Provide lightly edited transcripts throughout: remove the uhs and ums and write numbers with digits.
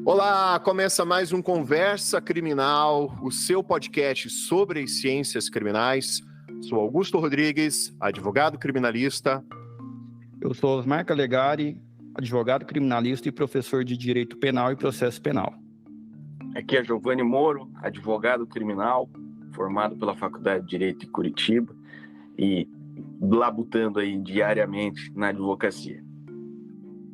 Olá, começa mais um Conversa Criminal, o seu podcast sobre as ciências criminais. Sou Augusto Rodrigues, advogado criminalista. Eu sou Osmar Calegari, advogado criminalista e professor de Direito Penal e Processo Penal. Aqui é Giovanni Moro, advogado criminal, formado pela Faculdade de Direito de Curitiba e labutando aí diariamente na advocacia.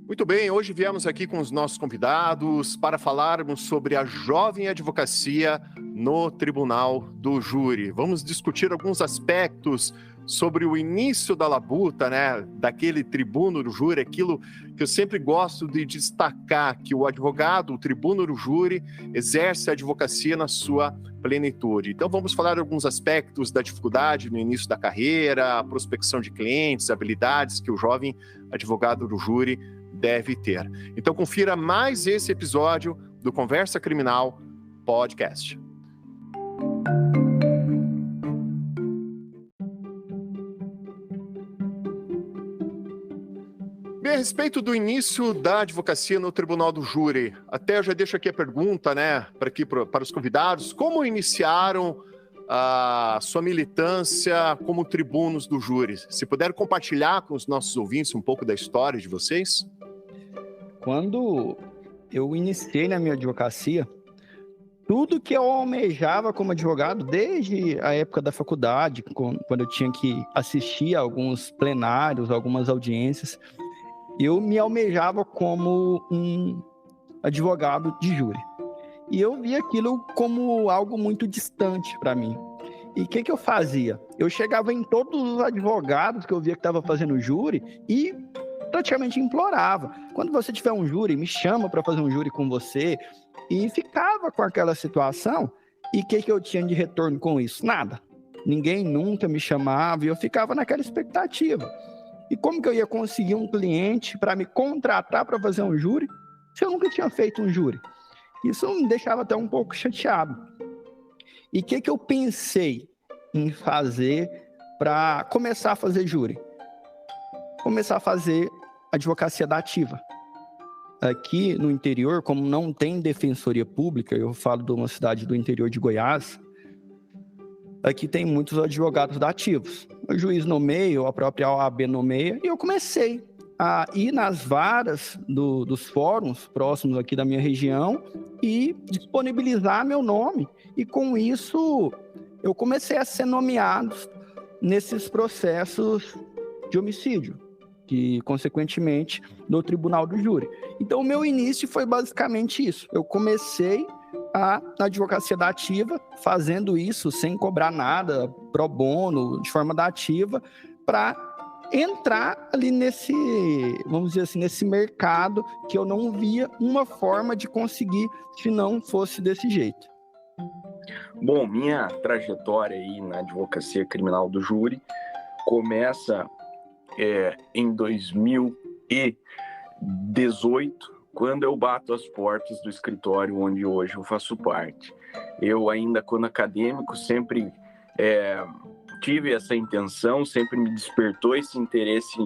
Muito bem, hoje viemos aqui com os nossos convidados para falarmos sobre a jovem advocacia no Tribunal do Júri. Vamos discutir alguns aspectos sobre o início da labuta, daquele tribuno do júri, aquilo que eu sempre gosto de destacar, que o advogado, o tribuno do júri, exerce a advocacia na sua plenitude. Então vamos falar de alguns aspectos da dificuldade no início da carreira, a prospecção de clientes, habilidades que o jovem advogado do júri deve ter. Então confira mais esse episódio do Conversa Criminal Podcast. Bem, a respeito do início da advocacia no Tribunal do Júri, até eu já deixo aqui a pergunta, para os convidados, como iniciaram a sua militância como tribunos do júri? Se puder compartilhar com os nossos ouvintes um pouco da história de vocês? Quando eu iniciei na minha advocacia, tudo que eu almejava como advogado, desde a época da faculdade, quando eu tinha que assistir a alguns plenários, algumas audiências, eu me almejava como um advogado de júri. E eu via aquilo como algo muito distante para mim. E o que eu fazia? Eu chegava em todos os advogados que eu via que estavam fazendo júri e praticamente implorava. Quando você tiver um júri, me chama para fazer um júri com você. E ficava com aquela situação. E o que eu tinha de retorno com isso? Nada. Ninguém nunca me chamava e eu ficava naquela expectativa. E como que eu ia conseguir um cliente para me contratar para fazer um júri se eu nunca tinha feito um júri? Isso me deixava até um pouco chateado. E o que eu pensei em fazer para começar a fazer júri? Começar a fazer advocacia dativa. Aqui no interior, como não tem defensoria pública, eu falo de uma cidade do interior de Goiás, aqui tem muitos advogados dativos. O juiz nomeia, ou a própria OAB nomeia, e eu comecei a ir nas varas dos fóruns próximos aqui da minha região e disponibilizar meu nome. E com isso, eu comecei a ser nomeado nesses processos de homicídio, que, consequentemente, no Tribunal do Júri. Então, o meu início foi basicamente isso. Eu comecei na advocacia dativa, fazendo isso sem cobrar nada, pro bono, de forma dativa, para entrar ali nesse, vamos dizer assim, nesse mercado que eu não via uma forma de conseguir se não fosse desse jeito. Bom, minha trajetória aí na advocacia criminal do júri começa em 2018, quando eu bato as portas do escritório onde hoje eu faço parte. Eu ainda, quando acadêmico, sempre tive essa intenção, sempre me despertou esse interesse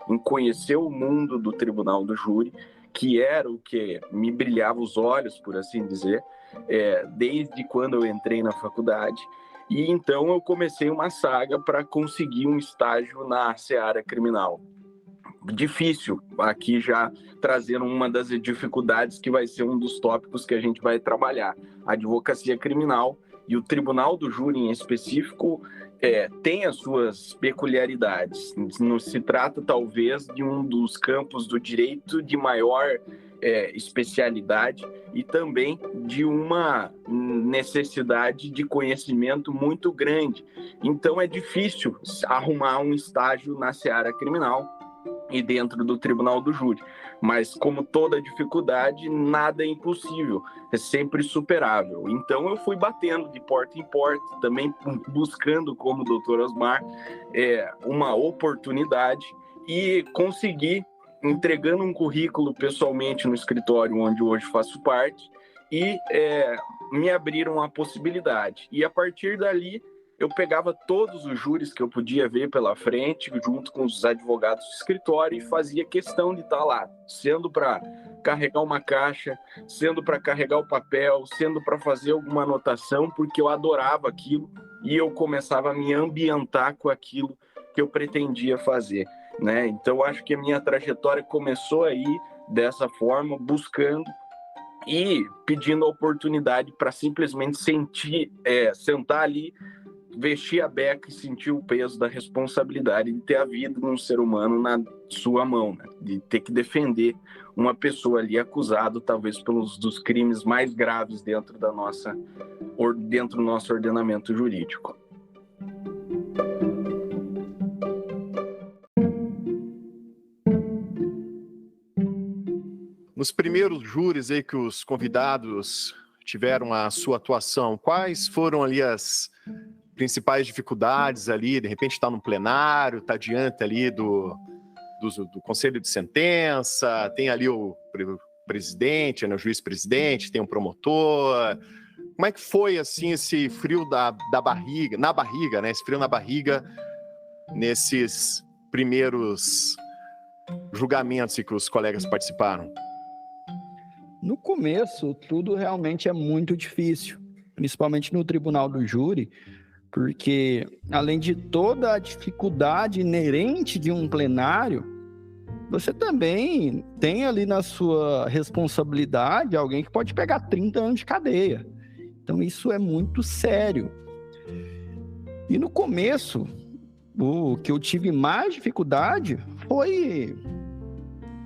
em conhecer o mundo do Tribunal do Júri, que era o que me brilhava os olhos, por assim dizer, desde quando eu entrei na faculdade. E então eu comecei uma saga para conseguir um estágio na seara criminal. Difícil, aqui já trazendo uma das dificuldades que vai ser um dos tópicos que a gente vai trabalhar. A advocacia criminal e o Tribunal do Júri em específico tem as suas peculiaridades. Não se trata, talvez, de um dos campos do direito de maior especialidade e também de uma necessidade de conhecimento muito grande. Então, é difícil arrumar um estágio na seara criminal e dentro do Tribunal do Júri. Mas, como toda dificuldade, nada é impossível, é sempre superável. Então, eu fui batendo de porta em porta, também buscando, como o doutor Osmar, uma oportunidade e consegui, entregando um currículo pessoalmente no escritório onde hoje faço parte, e me abriram a possibilidade. E, a partir dali, eu pegava todos os júris que eu podia ver pela frente, junto com os advogados do escritório, e fazia questão de estar lá, sendo para carregar uma caixa, sendo para carregar o papel, sendo para fazer alguma anotação, porque eu adorava aquilo e eu começava a me ambientar com aquilo que eu pretendia fazer, né? Então, acho que a minha trajetória começou aí dessa forma, buscando e pedindo a oportunidade para simplesmente sentar ali, vestir a beca e sentir o peso da responsabilidade de ter a vida de um ser humano na sua mão, né? De ter que defender uma pessoa ali acusada, talvez dos crimes mais graves dentro do nosso ordenamento jurídico. Nos primeiros júris aí que os convidados tiveram a sua atuação, quais foram ali as principais dificuldades ali? De repente está no plenário, está diante ali do conselho de sentença, tem ali o presidente, né, o juiz-presidente, tem um promotor. Como é que foi assim esse frio da barriga, na barriga, né? Esse frio na barriga nesses primeiros julgamentos que os colegas participaram? No começo, tudo realmente é muito difícil, principalmente no tribunal do júri, porque além de toda a dificuldade inerente de um plenário, você também tem ali na sua responsabilidade alguém que pode pegar 30 anos de cadeia. Então isso é muito sério. E no começo, o que eu tive mais dificuldade foi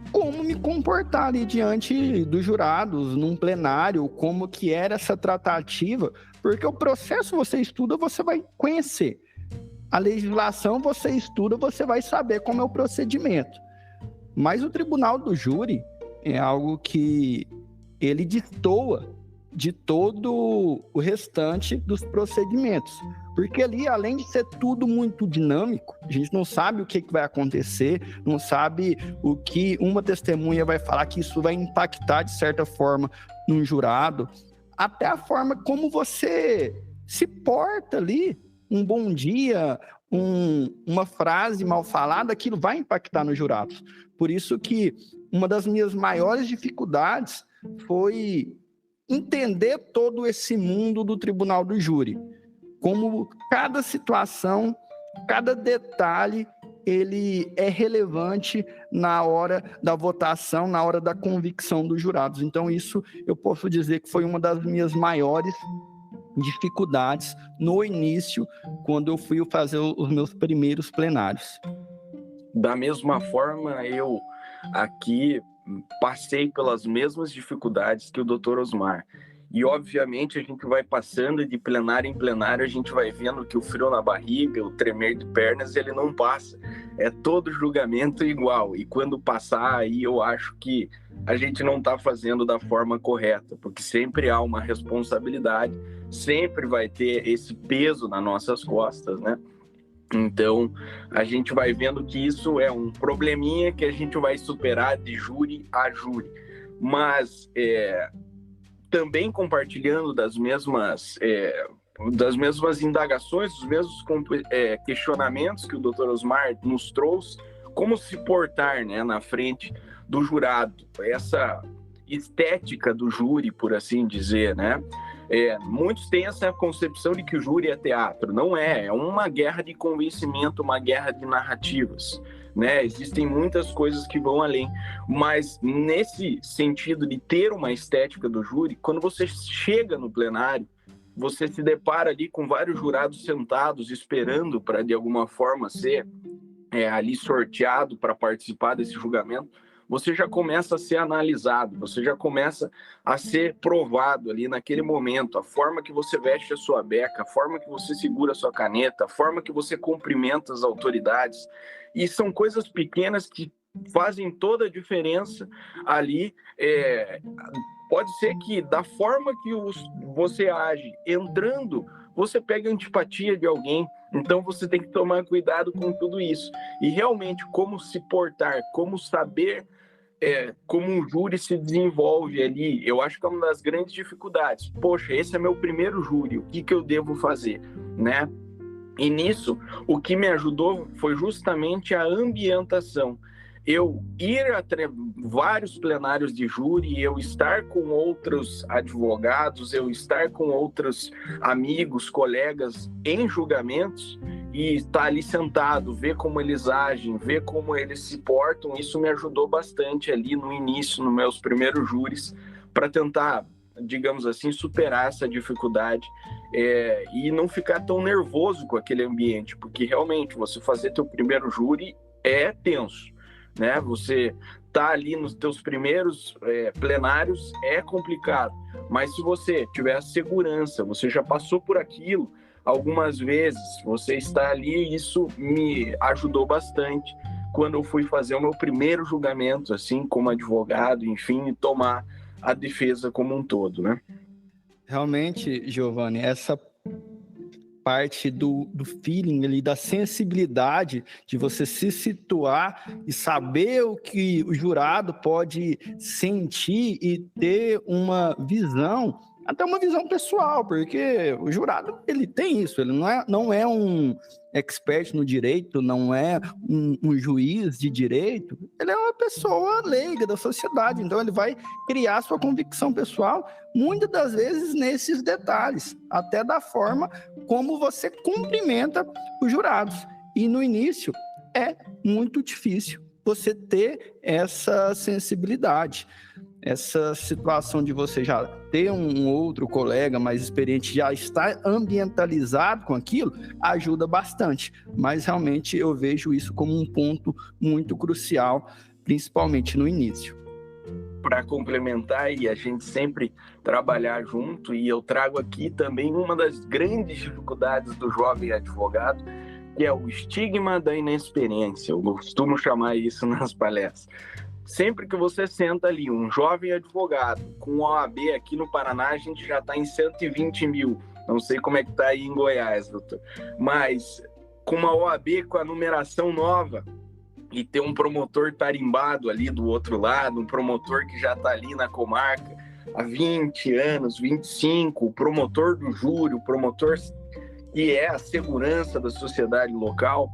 como me comportar ali diante dos jurados, num plenário, como que era essa tratativa, porque o processo você estuda, você vai conhecer. A legislação você estuda, você vai saber como é o procedimento. Mas o tribunal do júri é algo que ele destoa de todo o restante dos procedimentos. Porque ali, além de ser tudo muito dinâmico, a gente não sabe o que vai acontecer, não sabe o que uma testemunha vai falar, que isso vai impactar de certa forma num jurado, até a forma como você se porta ali, um bom dia, uma frase mal falada, aquilo vai impactar nos jurados. Por isso que uma das minhas maiores dificuldades foi entender todo esse mundo do tribunal do júri. Como cada situação, cada detalhe, ele é relevante na hora da votação, na hora da convicção dos jurados. Então, isso eu posso dizer que foi uma das minhas maiores dificuldades no início, quando eu fui fazer os meus primeiros plenários. Da mesma forma, eu aqui passei pelas mesmas dificuldades que o Dr. Osmar. E, obviamente, a gente vai passando de plenário em plenário, a gente vai vendo que o frio na barriga, o tremer de pernas, ele não passa. É todo julgamento igual. E quando passar, aí eu acho que a gente não está fazendo da forma correta, porque sempre há uma responsabilidade, sempre vai ter esse peso nas nossas costas, né? Então, a gente vai vendo que isso é um probleminha que a gente vai superar de júri a júri. Mas, também compartilhando das mesmas indagações, dos mesmos questionamentos que o Dr. Osmar nos trouxe, como se portar, né, na frente do jurado, essa estética do júri, por assim dizer, né? Muitos têm essa concepção de que o júri é teatro. Não é uma guerra de convencimento, uma guerra de narrativas, né? Existem muitas coisas que vão além, mas nesse sentido de ter uma estética do júri, quando você chega no plenário, você se depara ali com vários jurados sentados esperando para de alguma forma ser ali sorteado para participar desse julgamento. Você já começa a ser analisado, você já começa a ser provado ali naquele momento, a forma que você veste a sua beca, a forma que você segura a sua caneta, a forma que você cumprimenta as autoridades. E são coisas pequenas que fazem toda a diferença ali. Pode ser que da forma que você age entrando, você pega a antipatia de alguém. Então você tem que tomar cuidado com tudo isso. E realmente como se portar, como saber como um júri se desenvolve ali, eu acho que é uma das grandes dificuldades. Poxa, esse é meu primeiro júri, o que eu devo fazer, né? E nisso, o que me ajudou foi justamente a ambientação. Eu ir a vários plenários de júri, eu estar com outros advogados, eu estar com outros amigos, colegas em julgamentos e estar ali sentado, ver como eles agem, ver como eles se portam, isso me ajudou bastante ali no início, nos meus primeiros júris, para tentar, digamos assim, superar essa dificuldade e não ficar tão nervoso com aquele ambiente, porque realmente você fazer teu primeiro júri é tenso, né? Você tá ali nos teus primeiros plenários é complicado, mas se você tiver a segurança, você já passou por aquilo algumas vezes, você está ali, isso me ajudou bastante quando eu fui fazer o meu primeiro julgamento, assim, como advogado, enfim, e tomar a defesa como um todo, né? Realmente, Giovanni, essa parte do feeling ali, da sensibilidade de você se situar e saber o que o jurado pode sentir e ter uma visão, até uma visão pessoal, porque o jurado, ele tem isso, ele não é um expert no direito, não é um juiz de direito, ele é uma pessoa leiga da sociedade, então ele vai criar sua convicção pessoal, muitas das vezes nesses detalhes, até da forma como você cumprimenta os jurados. E no início é muito difícil você ter essa sensibilidade. Essa situação de você já ter um outro colega mais experiente, já estar ambientalizado com aquilo, ajuda bastante. Mas realmente eu vejo isso como um ponto muito crucial, principalmente no início. Para complementar e a gente sempre trabalhar junto, e eu trago aqui também uma das grandes dificuldades do jovem advogado, que é o estigma da inexperiência. Eu costumo chamar isso nas palestras. Sempre que você senta ali, um jovem advogado com OAB aqui no Paraná, a gente já está em 120 mil. Não sei como é que está aí em Goiás, doutor. Mas com uma OAB com a numeração nova e ter um promotor tarimbado ali do outro lado, um promotor que já está ali na comarca há 20 anos, 25, o promotor do júri, o promotor que é a segurança da sociedade local.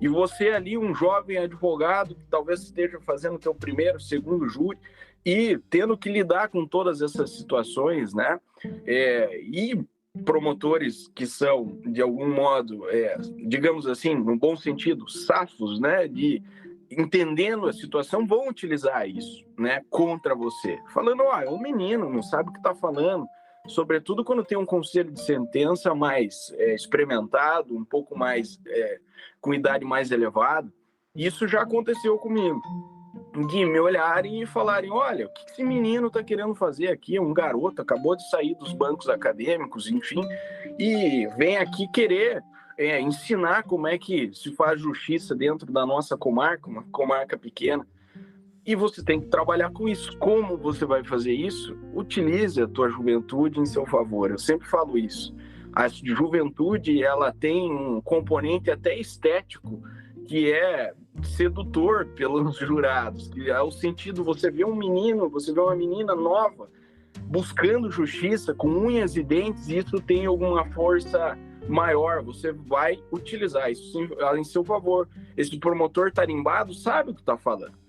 E você ali, um jovem advogado que talvez esteja fazendo seu primeiro, segundo júri e tendo que lidar com todas essas situações, né? E promotores que são, de algum modo, digamos assim, no bom sentido, safos, né? Entendendo a situação, vão utilizar isso, né? Contra você. Falando, é um menino, não sabe o que está falando. Sobretudo quando tem um conselho de sentença mais experimentado, um pouco mais com idade mais elevada. Isso já aconteceu comigo. De me olharem e falarem, olha, o que esse menino está querendo fazer aqui? É um garoto, acabou de sair dos bancos acadêmicos, enfim, e vem aqui querer ensinar como é que se faz justiça dentro da nossa comarca, uma comarca pequena. E você tem que trabalhar com isso. Como você vai fazer isso? Utilize a tua juventude em seu favor. Eu sempre falo isso. A juventude, ela tem um componente até estético que é sedutor pelos jurados. Que é o sentido, você vê um menino, você vê uma menina nova buscando justiça com unhas e dentes, e isso tem alguma força maior. Você vai utilizar isso em seu favor. Esse promotor tarimbado sabe o que está falando.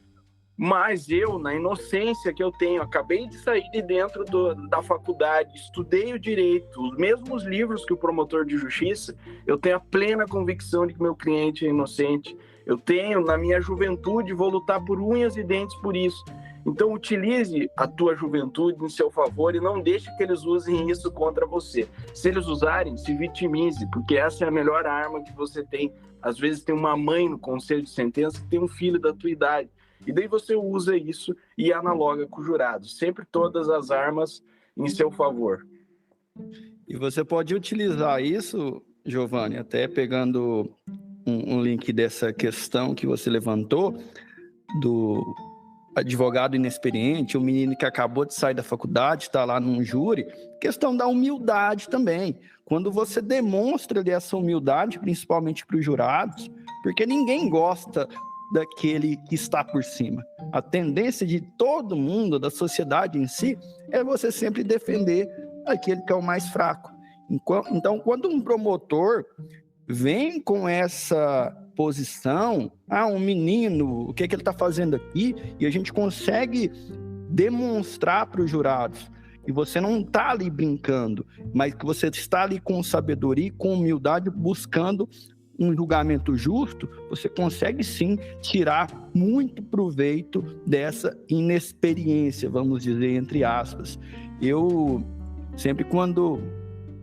Mas eu, na inocência que eu tenho, acabei de sair de dentro da faculdade, estudei o direito, os mesmos livros que o promotor de justiça, eu tenho a plena convicção de que meu cliente é inocente. Eu tenho, na minha juventude, vou lutar por unhas e dentes por isso. Então, utilize a tua juventude em seu favor e não deixe que eles usem isso contra você. Se eles usarem, se vitimize, porque essa é a melhor arma que você tem. Às vezes tem uma mãe no conselho de sentença que tem um filho da tua idade. E daí você usa isso e analoga com o jurado. Sempre todas as armas em seu favor. E você pode utilizar isso, Giovanni, até pegando um link dessa questão que você levantou, do advogado inexperiente, o menino que acabou de sair da faculdade, está lá num júri, questão da humildade também. Quando você demonstra essa humildade, principalmente para os jurados, porque ninguém gosta daquele que está por cima. A tendência de todo mundo, da sociedade em si, é você sempre defender aquele que é o mais fraco. Então, quando um promotor vem com essa posição, um menino, o que ele está fazendo aqui? E a gente consegue demonstrar para os jurados que você não está ali brincando, mas que você está ali com sabedoria e com humildade, buscando um julgamento justo. Você consegue sim tirar muito proveito dessa inexperiência, vamos dizer, entre aspas. Eu sempre, quando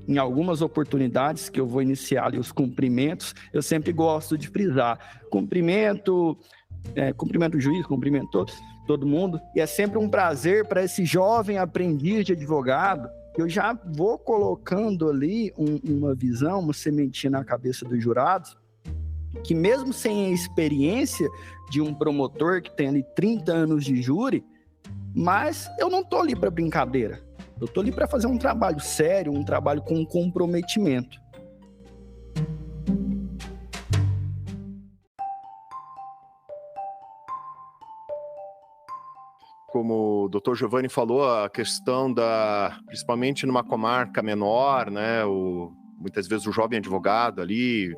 em algumas oportunidades que eu vou iniciar ali os cumprimentos, eu sempre gosto de frisar: cumprimento o juiz, cumprimento todo mundo, e é sempre um prazer para esse jovem aprendiz de advogado. Eu já vou colocando ali uma visão, uma sementinha na cabeça dos jurados, que mesmo sem a experiência de um promotor que tem ali 30 anos de júri, mas eu não estou ali para brincadeira. Eu estou ali para fazer um trabalho sério, um trabalho com comprometimento. Como o doutor Giovanni falou, a questão principalmente numa comarca menor, né, muitas vezes o jovem advogado ali,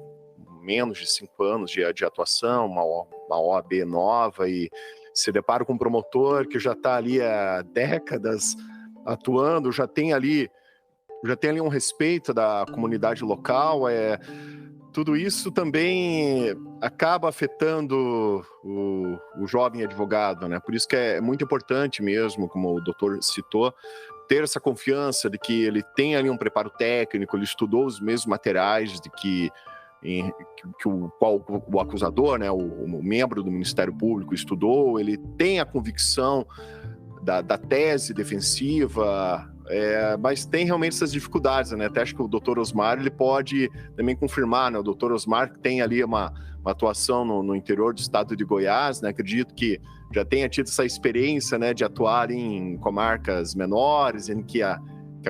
menos de 5 anos de atuação, uma OAB nova, e se depara com um promotor que já está ali há décadas atuando, já tem ali um respeito da comunidade local. Tudo isso também acaba afetando o jovem advogado, né? Por isso que é muito importante mesmo, como o doutor citou, ter essa confiança de que ele tem ali um preparo técnico, ele estudou os mesmos materiais de que o acusador, né, o membro do Ministério Público estudou, ele tem a convicção da tese defensiva, mas tem realmente essas dificuldades, né? Até acho que o doutor Osmar ele pode também confirmar, né? O doutor Osmar que tem ali uma atuação no interior do estado de Goiás, né? Acredito que já tenha tido essa experiência, né, de atuar em comarcas menores, em que a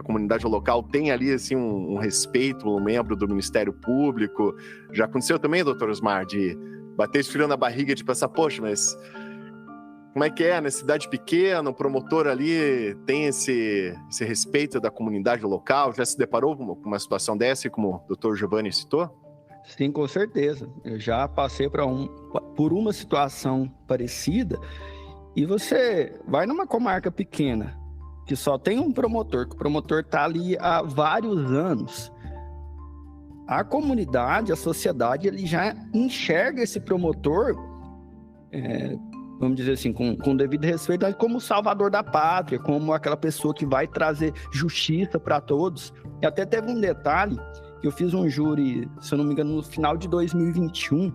comunidade local tem ali assim, um respeito, um membro do Ministério Público. Já aconteceu também, doutor Osmar, de bater esse frio na barriga, de pensar, poxa, mas como é que é, na cidade pequena, o promotor ali tem esse respeito da comunidade local? Já se deparou com uma situação dessa, como o doutor Giovanni citou? Sim, com certeza. Eu já passei por uma situação parecida, e você vai numa comarca pequena, que só tem um promotor, que o promotor está ali há vários anos. A comunidade, a sociedade, ele já enxerga esse promotor, vamos dizer assim, com devido respeito, como o salvador da pátria, como aquela pessoa que vai trazer justiça para todos. E até teve um detalhe, que eu fiz um júri, se eu não me engano, no final de 2021,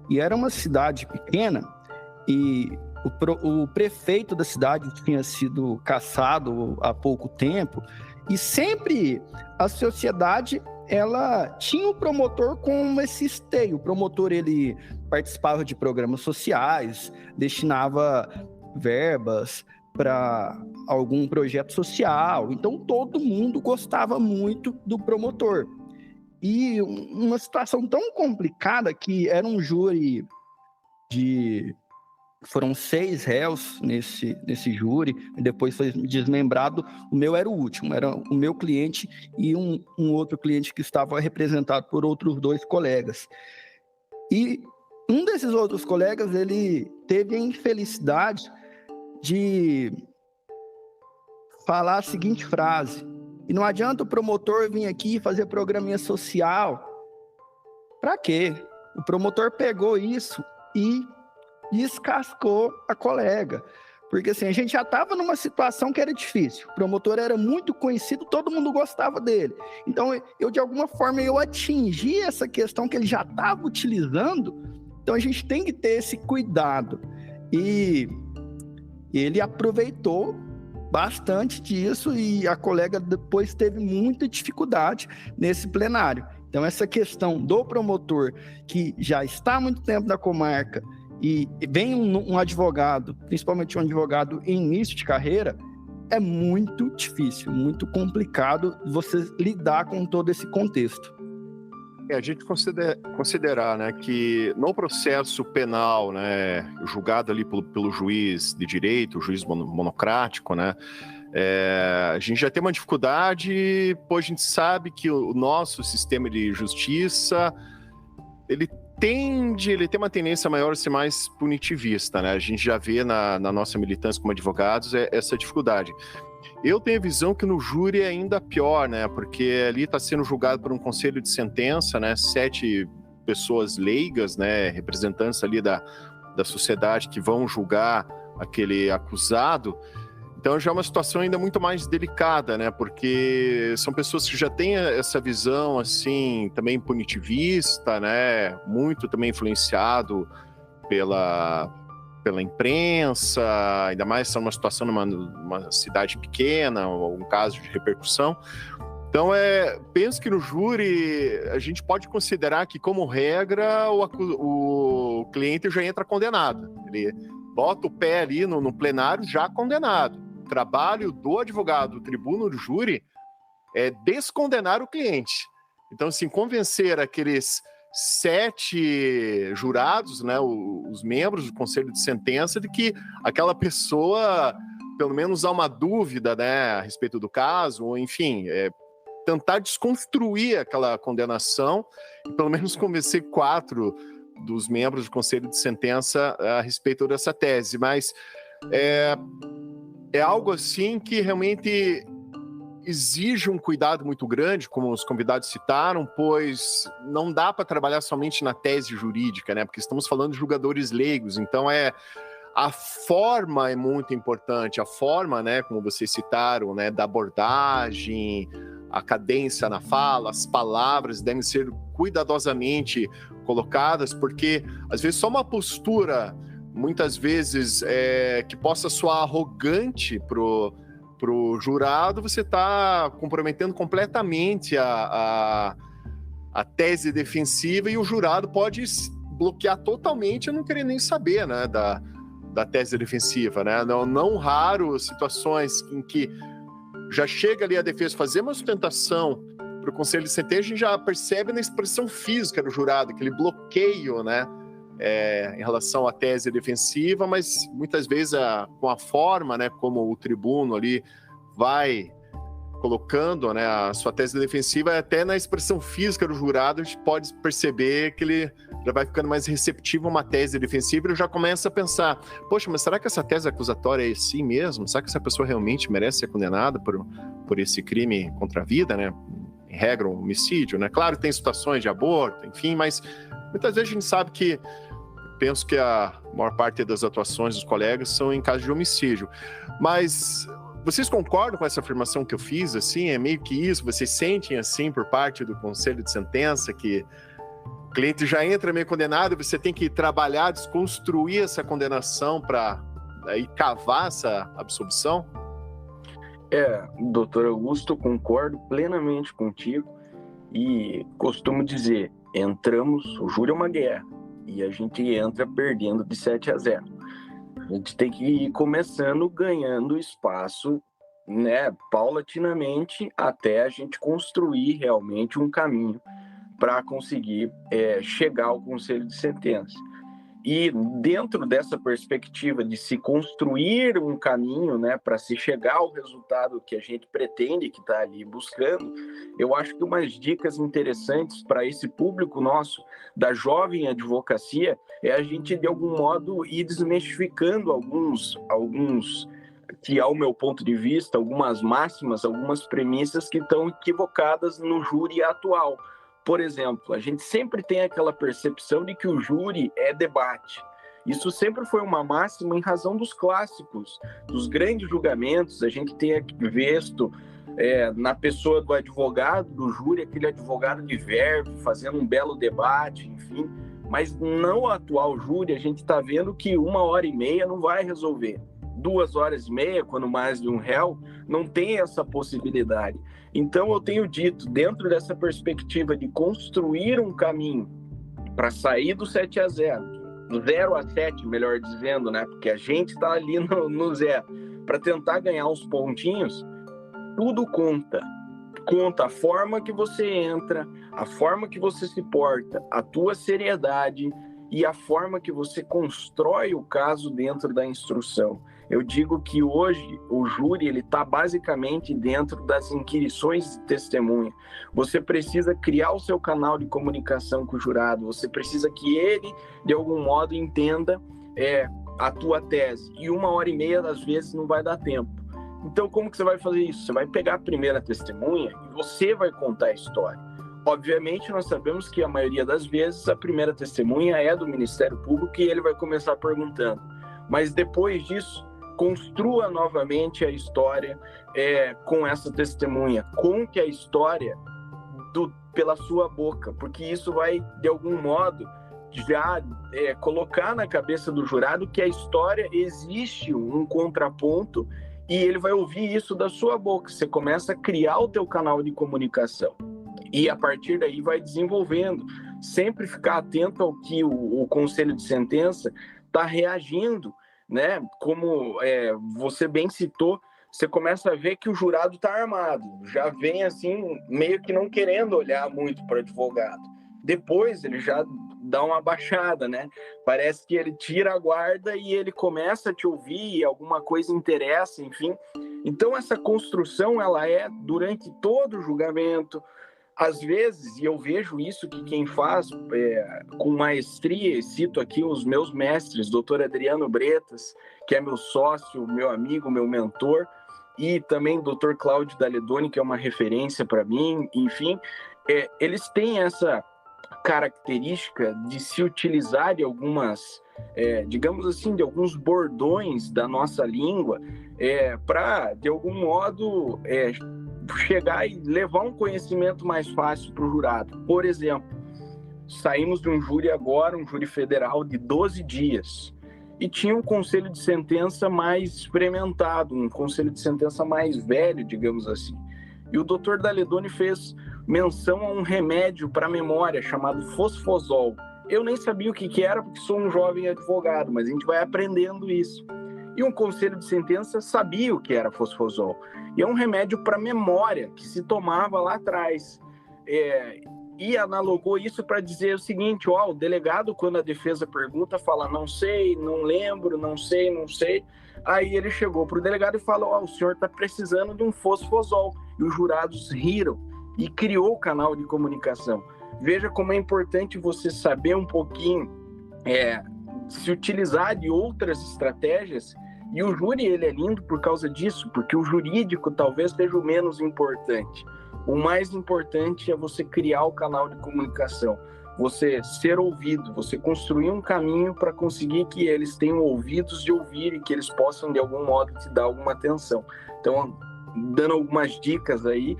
e era uma cidade pequena, e o prefeito da cidade tinha sido cassado há pouco tempo, e sempre a sociedade, ela tinha o promotor com esse esteio. O promotor, ele participava de programas sociais, destinava verbas para algum projeto social, então todo mundo gostava muito do promotor. E uma situação tão complicada, que era um júri foram 6 réus nesse júri, e depois foi desmembrado. O meu era o último, era o meu cliente e um outro cliente que estava representado por outros 2 colegas. E um desses outros colegas, ele teve a infelicidade de falar a seguinte frase: e não adianta o promotor vir aqui fazer programinha social. Para quê? O promotor pegou isso e descascou a colega. Porque assim, a gente já estava numa situação que era difícil. O promotor era muito conhecido, todo mundo gostava dele. Então, de alguma forma, eu atingi essa questão que ele já estava utilizando. Então, a gente tem que ter esse cuidado. E ele aproveitou bastante disso, e a colega depois teve muita dificuldade nesse plenário. Então, essa questão do promotor que já está há muito tempo na comarca e vem um advogado, principalmente um advogado em início de carreira, é muito difícil, muito complicado você lidar com todo esse contexto. A gente considerar, né, que no processo penal, né, julgado ali pelo juiz de direito, o juiz monocrático, né, A gente já tem uma dificuldade, pois a gente sabe que o nosso sistema de justiça, ele tem uma tendência maior a ser mais punitivista, né? A gente já vê na nossa militância como advogados essa dificuldade. Eu tenho a visão que no júri é ainda pior, né? Porque ali está sendo julgado por um conselho de sentença, né? 7 pessoas leigas, né? Representantes ali da sociedade que vão julgar aquele acusado. Então já é uma situação ainda muito mais delicada, né? Porque são pessoas que já têm essa visão, assim, também punitivista, né? Muito também influenciado pela imprensa, ainda mais numa situação numa cidade pequena, ou um caso de repercussão. Então, penso que no júri a gente pode considerar que, como regra, o cliente já entra condenado. Ele bota o pé ali no plenário já condenado. O trabalho do advogado, do tribuno, do júri, é descondenar o cliente. Então, assim, convencer aqueles 7 jurados, né, os membros do conselho de sentença, de que aquela pessoa, pelo menos, há uma dúvida, né, a respeito do caso, ou enfim, tentar desconstruir aquela condenação e pelo menos convencer 4 dos membros do conselho de sentença a respeito dessa tese. Mas é algo assim que realmente exige um cuidado muito grande, como os convidados citaram, pois não dá para trabalhar somente na tese jurídica, né? Porque estamos falando de julgadores leigos, então a forma é muito importante, a forma, né, como vocês citaram, né, da abordagem, a cadência na fala, as palavras devem ser cuidadosamente colocadas, porque às vezes só uma postura, muitas vezes, que possa soar arrogante pro jurado, você está comprometendo completamente a tese defensiva, e o jurado pode bloquear totalmente e não querer nem saber, né, da tese defensiva, né? Não raro situações em que já chega ali a defesa fazer uma sustentação para o conselho de sentença, a gente já percebe na expressão física do jurado, aquele bloqueio, né, em relação à tese defensiva, mas muitas vezes com a forma, né, como o tribuno ali vai colocando, né, a sua tese defensiva, até na expressão física do jurado a gente pode perceber que ele já vai ficando mais receptivo a uma tese defensiva e já começa a pensar, poxa, mas será que essa tese acusatória é assim mesmo? Será que essa pessoa realmente merece ser condenada por esse crime contra a vida, né? Em regra, um homicídio, né? Claro que tem situações de aborto, enfim, mas muitas vezes a gente sabe que, penso que a maior parte das atuações dos colegas são em caso de homicídio. Mas vocês concordam com essa afirmação que eu fiz? Assim, é meio que isso? Vocês sentem assim por parte do conselho de sentença que o cliente já entra meio condenado e você tem que trabalhar, desconstruir essa condenação para aí cavar essa absolvição? Doutor Augusto, concordo plenamente contigo e costumo dizer, o júri é uma guerra e a gente entra perdendo de 7-0. A gente tem que ir começando ganhando espaço, né, paulatinamente, até a gente construir realmente um caminho para conseguir chegar ao conselho de sentença. E dentro dessa perspectiva de se construir um caminho, né, para se chegar ao resultado que a gente pretende, que está ali buscando, eu acho que umas dicas interessantes para esse público nosso da jovem advocacia é a gente, de algum modo, ir desmistificando alguns que, ao meu ponto de vista, algumas máximas, algumas premissas que estão equivocadas no júri atual. Por exemplo, a gente sempre tem aquela percepção de que o júri é debate. Isso sempre foi uma máxima em razão dos clássicos, dos grandes julgamentos. A gente tem visto na pessoa do advogado, do júri, aquele advogado de verve, fazendo um belo debate, enfim. Mas no atual júri, a gente está vendo que 1h30 não vai resolver. 2h30, quando mais de um réu, não tem essa possibilidade. Então, eu tenho dito, dentro dessa perspectiva de construir um caminho para sair do 7-0, do 0-7, melhor dizendo, né? Porque a gente está ali no 0, para tentar ganhar uns pontinhos, tudo conta. Conta a forma que você entra, a forma que você se porta, a tua seriedade e a forma que você constrói o caso dentro da instrução. Eu digo que hoje o júri ele está basicamente dentro das inquirições de testemunha. Você precisa criar o seu canal de comunicação com o jurado, você precisa que ele, de algum modo, entenda a tua tese. E 1h30, às vezes, não vai dar tempo. Então, como que você vai fazer isso? Você vai pegar a primeira testemunha e você vai contar a história. Obviamente, nós sabemos que a maioria das vezes a primeira testemunha é do Ministério Público e ele vai começar perguntando. Mas depois disso, construa novamente a história com essa testemunha. Conte a história pela sua boca, porque isso vai, de algum modo, já colocar na cabeça do jurado que a história existe um contraponto e ele vai ouvir isso da sua boca. Você começa a criar o teu canal de comunicação. E a partir daí vai desenvolvendo. Sempre ficar atento ao que o conselho de sentença está reagindo, né? Como você bem citou, você começa a ver que o jurado está armado. Já vem assim, meio que não querendo olhar muito para o advogado. Depois ele já dá uma baixada, né? Parece que ele tira a guarda e ele começa a te ouvir, alguma coisa interessa, enfim. Então essa construção, ela é durante todo o julgamento. Às vezes, e eu vejo isso que quem faz com maestria, cito aqui os meus mestres, doutor Adriano Bretas, que é meu sócio, meu amigo, meu mentor, e também doutor Cláudio Daledoni, que é uma referência para mim, enfim, eles têm essa característica de se utilizar de algumas, digamos assim, de alguns bordões da nossa língua para, de algum modo, chegar e levar um conhecimento mais fácil para o jurado. Por exemplo, saímos de um júri agora, um júri federal de 12 dias, e tinha um conselho de sentença mais experimentado, um conselho de sentença mais velho, digamos assim. E o doutor Daledoni fez menção a um remédio para a memória chamado fosfosol. Eu nem sabia o que era, porque sou um jovem advogado, mas a gente vai aprendendo isso. E um conselho de sentença sabia o que era fosfosol. E é um remédio para memória, que se tomava lá atrás. E analogou isso para dizer o seguinte, o delegado, quando a defesa pergunta, fala, não sei, não lembro, não sei, não sei. Aí ele chegou para o delegado e falou, o senhor está precisando de um fosfosol. E os jurados riram e criou o canal de comunicação. Veja como é importante você saber um pouquinho, se utilizar de outras estratégias. E o júri, ele é lindo por causa disso, porque o jurídico talvez seja o menos importante. O mais importante é você criar o canal de comunicação, você ser ouvido, você construir um caminho para conseguir que eles tenham ouvidos de ouvir e que eles possam, de algum modo, te dar alguma atenção. Então, dando algumas dicas aí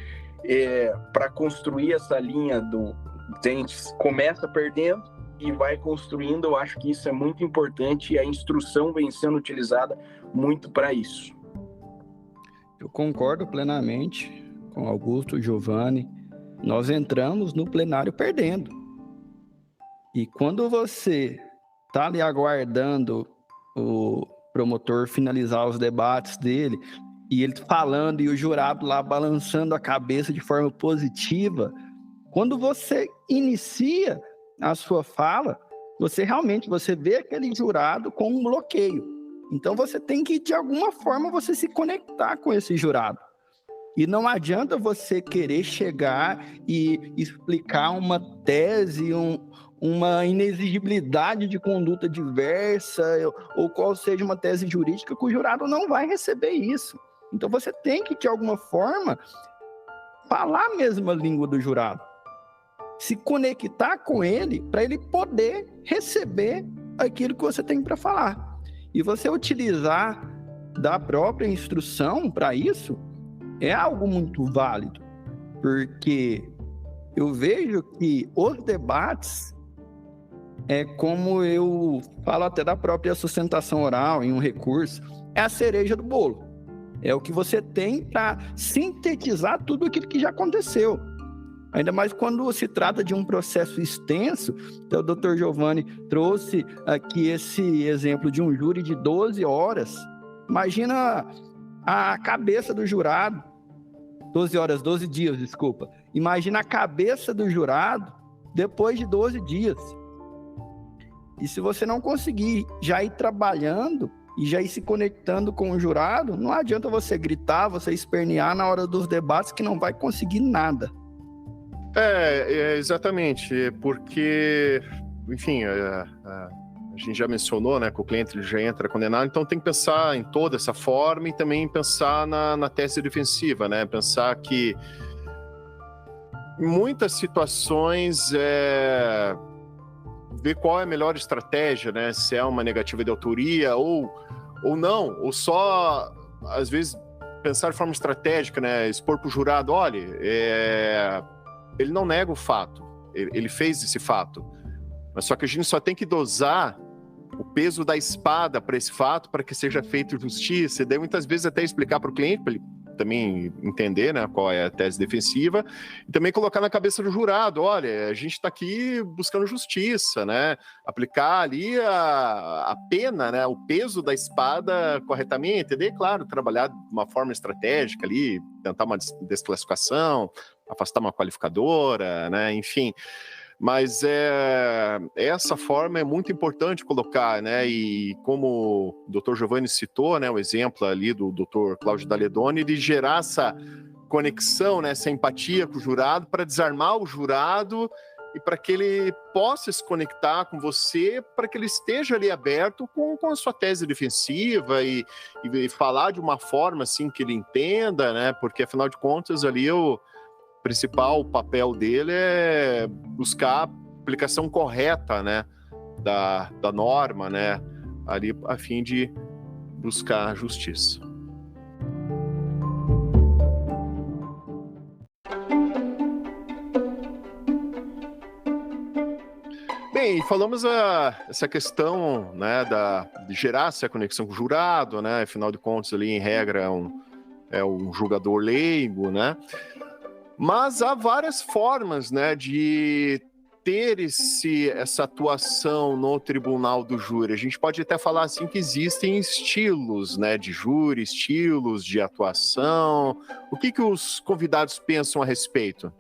para construir essa linha a gente começa perdendo e vai construindo. Eu acho que isso é muito importante e a instrução vem sendo utilizada muito para isso. Eu concordo plenamente com Augusto, Giovanni. Nós entramos no plenário perdendo. E quando você está ali aguardando o promotor finalizar os debates dele, e ele falando e o jurado lá balançando a cabeça de forma positiva, quando você inicia a sua fala, você vê aquele jurado com um bloqueio. Então você tem que, de alguma forma, você se conectar com esse jurado. E não adianta você querer chegar e explicar uma tese, uma inexigibilidade de conduta diversa, ou qual seja uma tese jurídica, que o jurado não vai receber isso. Então você tem que, de alguma forma, falar a mesma língua do jurado. Se conectar com ele para ele poder receber aquilo que você tem para falar. E você utilizar da própria instrução para isso é algo muito válido, porque eu vejo que os debates, como eu falo até da própria sustentação oral em um recurso, é a cereja do bolo. É o que você tem para sintetizar tudo aquilo que já aconteceu. Ainda mais quando se trata de um processo extenso. Então, o doutor Giovanni trouxe aqui esse exemplo de um júri de 12 horas. Imagina a cabeça do jurado, 12 dias, desculpa. Imagina a cabeça do jurado depois de 12 dias. E se você não conseguir já ir trabalhando e já ir se conectando com o jurado, não adianta você gritar, você espernear na hora dos debates que não vai conseguir nada. Exatamente, porque, enfim, a gente já mencionou, né, que o cliente ele já entra condenado, então tem que pensar em toda essa forma e também pensar na tese defensiva, né, pensar que em muitas situações ver qual é a melhor estratégia, né, se é uma negativa de autoria ou não, ou só, às vezes, pensar de forma estratégica, né, expor para o jurado, olha, ele não nega o fato, ele fez esse fato, mas só que a gente só tem que dosar o peso da espada para esse fato, para que seja feita justiça, e daí muitas vezes até explicar para o cliente, para ele também entender, né, qual é a tese defensiva, e também colocar na cabeça do jurado, olha, a gente está aqui buscando justiça, né, aplicar ali a pena, né, o peso da espada corretamente, e daí, claro, trabalhar de uma forma estratégica ali, tentar uma desclassificação, afastar uma qualificadora, né, enfim. Mas essa forma é muito importante colocar, né? E como o Dr. Giovanni citou, né, o exemplo ali do Dr. Cláudio Daledoni, de gerar essa conexão, né, essa empatia com o jurado, para desarmar o jurado e para que ele possa se conectar com você, para que ele esteja ali aberto com a sua tese defensiva e falar de uma forma assim que ele entenda, né? Porque afinal de contas ali o principal papel dele é buscar a aplicação correta, né, da norma, né, ali a fim de buscar a justiça. Bem, falamos essa questão, né, de gerar essa conexão com o jurado, né, afinal de contas ali em regra é um julgador leigo, né. Mas há várias formas, né, de ter essa atuação no tribunal do júri. A gente pode até falar assim que existem estilos, né, de júri, estilos de atuação. O que os convidados pensam a respeito?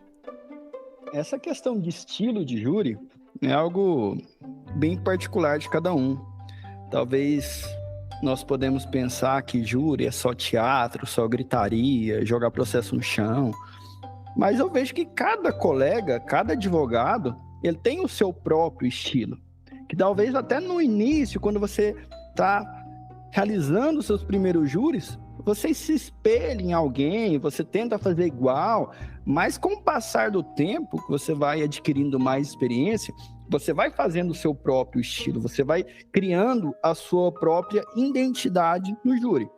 Essa questão de estilo de júri é algo bem particular de cada um. Talvez nós podemos pensar que júri é só teatro, só gritaria, jogar processo no chão. Mas eu vejo que cada colega, cada advogado, ele tem o seu próprio estilo. Que talvez até no início, quando você está realizando os seus primeiros júris, você se espelha em alguém, você tenta fazer igual, mas com o passar do tempo, você vai adquirindo mais experiência, você vai fazendo o seu próprio estilo, você vai criando a sua própria identidade no júri.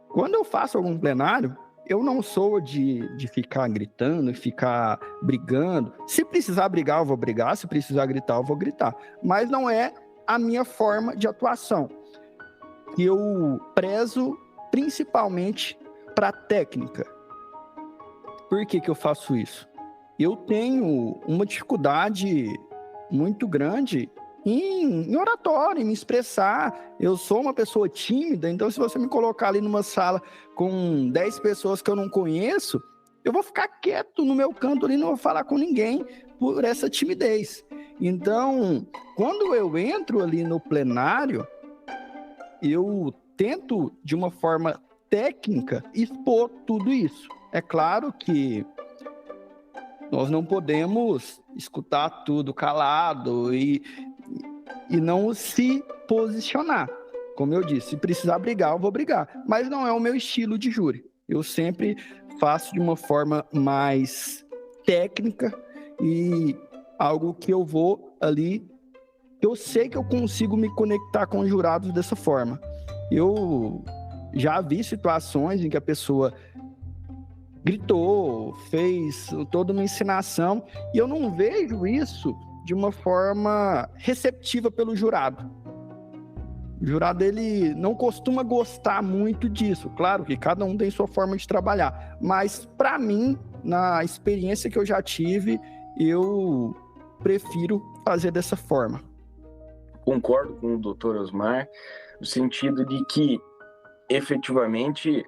Quando eu faço algum plenário, eu não sou de ficar gritando, ficar brigando. Se precisar brigar, eu vou brigar. Se precisar gritar, eu vou gritar. Mas não é a minha forma de atuação. Eu prezo principalmente para a técnica. Por que eu faço isso? Eu tenho uma dificuldade muito grande em oratório, em me expressar. Eu sou uma pessoa tímida, então se você me colocar ali numa sala com 10 pessoas que eu não conheço, eu vou ficar quieto no meu canto ali, não vou falar com ninguém por essa timidez. Então, quando eu entro ali no plenário, eu tento, de uma forma técnica, expor tudo isso. É claro que nós não podemos escutar tudo calado e não se posicionar. Como eu disse, se precisar brigar, eu vou brigar. Mas não é o meu estilo de júri. Eu sempre faço de uma forma mais técnica e algo que eu vou ali, eu sei que eu consigo me conectar com os jurados dessa forma. Eu já vi situações em que a pessoa gritou, fez toda uma encenação, e eu não vejo isso de uma forma receptiva pelo jurado. O jurado, ele não costuma gostar muito disso. Claro que cada um tem sua forma de trabalhar, mas para mim, na experiência que eu já tive, eu prefiro fazer dessa forma. Concordo com o Dr. Osmar, no sentido de que, efetivamente,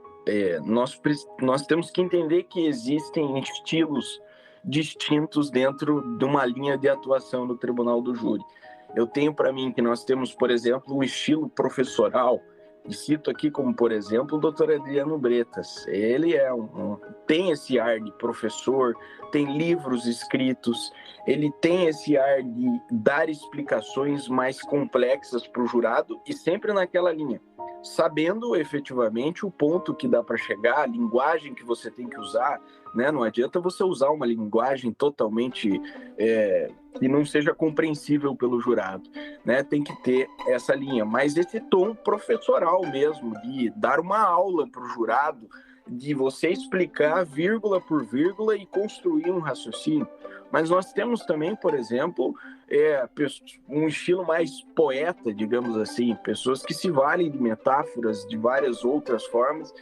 nós temos que entender que existem estilos distintos dentro de uma linha de atuação do Tribunal do Júri. Eu tenho para mim que nós temos, por exemplo, um estilo professoral, e cito aqui como, por exemplo, o doutor Adriano Bretas. Ele tem esse ar de professor, tem livros escritos, ele tem esse ar de dar explicações mais complexas para o jurado e sempre naquela linha, sabendo efetivamente o ponto que dá para chegar, a linguagem que você tem que usar, né? Não adianta você usar uma linguagem totalmente que não seja compreensível pelo jurado, né? Tem que ter essa linha, mas esse tom professoral mesmo, de dar uma aula para o jurado, de você explicar vírgula por vírgula e construir um raciocínio. Mas nós temos também, por exemplo, um estilo mais poeta, digamos assim, pessoas que se valem de metáforas de várias outras formas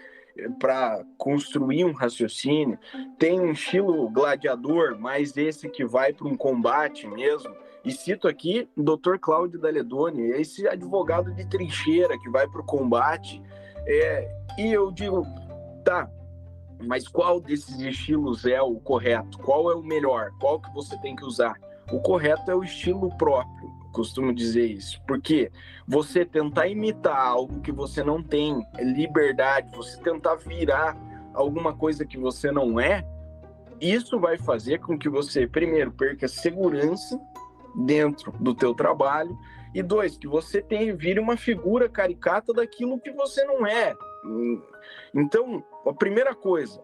para construir um raciocínio. Tem um estilo gladiador, mais esse que vai para um combate mesmo. E cito aqui o Dr. Cláudio Daledoni, esse advogado de trincheira que vai para o combate. E eu digo, tá, mas qual desses estilos é o correto? Qual é o melhor? Qual que você tem que usar? O correto é o estilo próprio, costumo dizer isso. Porque você tentar imitar algo que você não tem liberdade, você tentar virar alguma coisa que você não é, isso vai fazer com que você, primeiro, perca segurança dentro do teu trabalho e, dois, que você vire uma figura caricata daquilo que você não é. Então, a primeira coisa,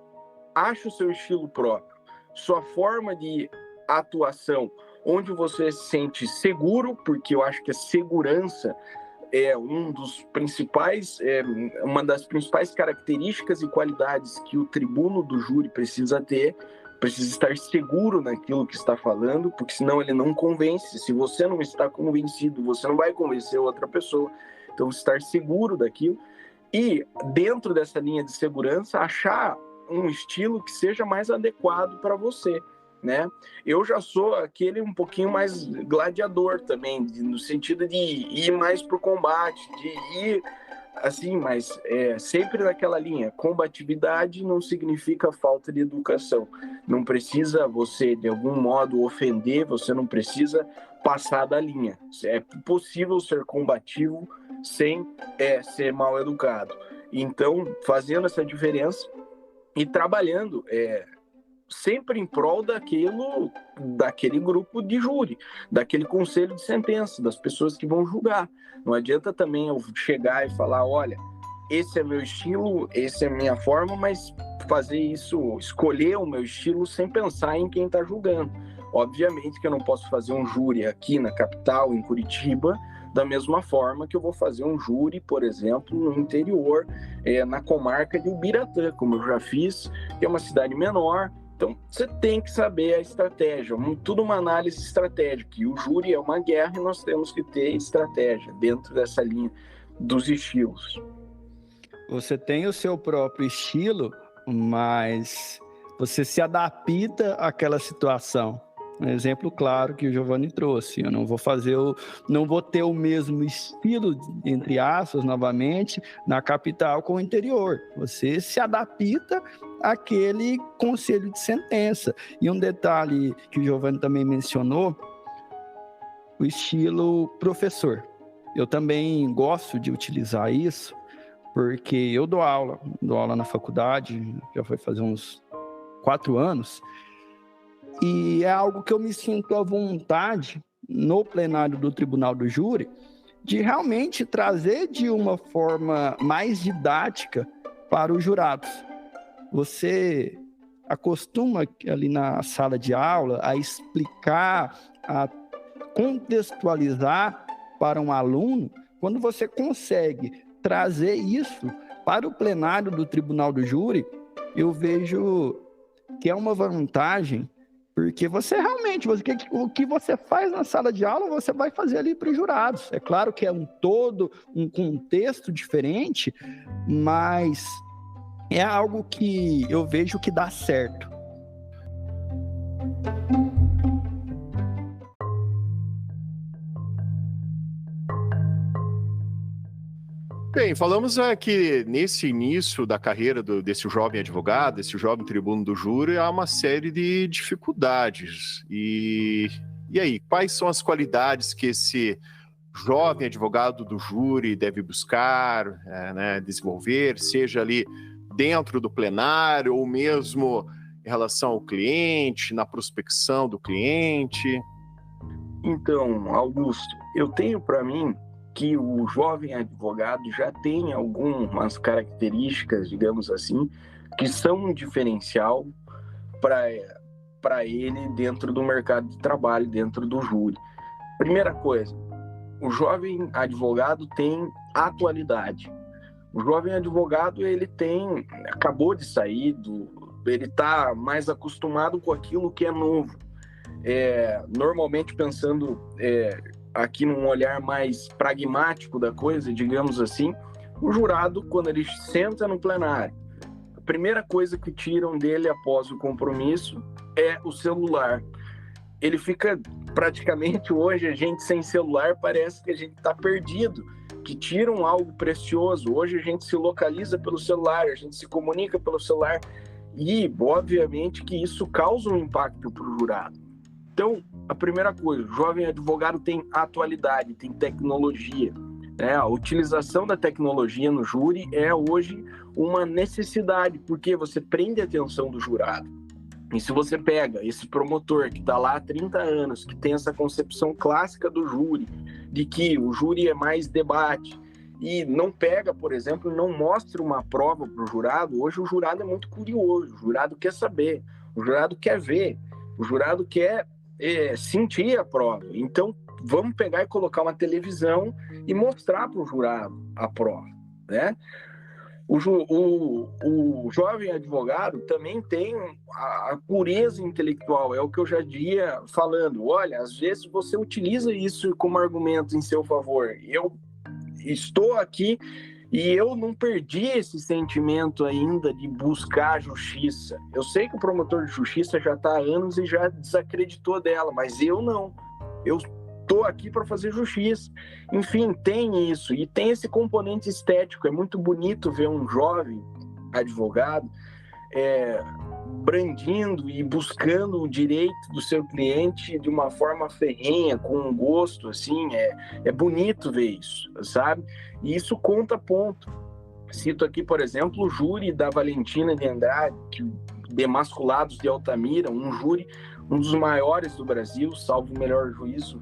ache o seu estilo próprio, sua forma de atuação, onde você se sente seguro, porque eu acho que a segurança é uma das principais características e qualidades que o tribuno do júri precisa ter, precisa estar seguro naquilo que está falando, porque senão ele não convence. Se você não está convencido, você não vai convencer outra pessoa. Então, estar seguro daquilo. E, dentro dessa linha de segurança, achar um estilo que seja mais adequado para você, né? Eu já sou aquele um pouquinho mais gladiador também, no sentido de ir mais para o combate, de ir assim, mas sempre naquela linha. Combatividade não significa falta de educação. Não precisa você, de algum modo, ofender, você não precisa passar da linha. É possível ser combativo sem ser mal educado. Então, fazendo essa diferença e trabalhando sempre em prol daquele grupo de júri, daquele conselho de sentença, das pessoas que vão julgar. Não adianta também eu chegar e falar, olha, esse é meu estilo, essa é a minha forma, mas fazer isso, escolher o meu estilo sem pensar em quem está julgando. Obviamente que eu não posso fazer um júri aqui na capital, em Curitiba, da mesma forma que eu vou fazer um júri, por exemplo, no interior, na comarca de Ubiratã, como eu já fiz, que é uma cidade menor. Então, você tem que saber a estratégia, tudo uma análise estratégica. E o júri é uma guerra e nós temos que ter estratégia dentro dessa linha dos estilos. Você tem o seu próprio estilo, mas você se adapta àquela situação. Um exemplo claro que o Giovanni trouxe. Eu não vou ter o mesmo estilo, entre aspas, novamente, na capital com o interior. Você se adapta àquele conselho de sentença. E um detalhe que o Giovanni também mencionou, o estilo professor. Eu também gosto de utilizar isso, porque eu dou aula na faculdade, já foi fazer uns 4 anos, e é algo que eu me sinto à vontade no plenário do Tribunal do Júri de realmente trazer de uma forma mais didática para os jurados. Você acostuma ali na sala de aula a explicar, a contextualizar para um aluno. Quando você consegue trazer isso para o plenário do Tribunal do Júri, eu vejo que é uma vantagem, porque você realmente, o que você faz na sala de aula, você vai fazer ali para os jurados. É claro que é um contexto diferente, mas é algo que eu vejo que dá certo. Bem, falamos que nesse início da carreira desse jovem advogado, desse jovem tribuno do júri, há uma série de dificuldades. E E aí, quais são as qualidades que esse jovem advogado do júri deve buscar, desenvolver, seja ali dentro do plenário ou mesmo em relação ao cliente, na prospecção do cliente? Então, Augusto, eu tenho para mim que o jovem advogado já tem algumas características, digamos assim, que são um diferencial para ele dentro do mercado de trabalho, dentro do júri. Primeira coisa, o jovem advogado tem atualidade. O jovem advogado, acabou de sair, ele está mais acostumado com aquilo que é novo. Normalmente pensando aqui num olhar mais pragmático da coisa, digamos assim, o jurado, quando ele senta no plenário, a primeira coisa que tiram dele após o compromisso é o celular. Ele fica praticamente, hoje, a gente sem celular parece que a gente está perdido, que tiram algo precioso. Hoje a gente se localiza pelo celular, a gente se comunica pelo celular e, obviamente, que isso causa um impacto para o jurado. Então, a primeira coisa, o jovem advogado tem atualidade, tem tecnologia. A utilização da tecnologia no júri é hoje uma necessidade, porque você prende a atenção do jurado. E se você pega esse promotor que está lá há 30 anos, que tem essa concepção clássica do júri, de que o júri é mais debate, e não pega, por exemplo, não mostra uma prova para o jurado, hoje o jurado é muito curioso, o jurado quer saber, o jurado quer ver, o jurado quer sentir a prova. Então, vamos pegar e colocar uma televisão e mostrar para o jurado a prova, né? O jovem advogado também tem a pureza intelectual, é o que eu já ia falando. Olha, às vezes você utiliza isso como argumento em seu favor. Eu estou aqui e eu não perdi esse sentimento ainda de buscar justiça. Eu sei que o promotor de justiça já está há anos e já desacreditou dela, mas eu não. Eu estou aqui para fazer justiça. Enfim, tem isso. E tem esse componente estético. É muito bonito ver um jovem advogado brandindo e buscando o direito do seu cliente de uma forma ferrenha, com um gosto, assim. É bonito ver isso, sabe? E isso conta ponto. Cito aqui, por exemplo, o júri da Valentina de Andrade, Demasculados de Altamira, um júri, um dos maiores do Brasil, salvo o melhor juízo,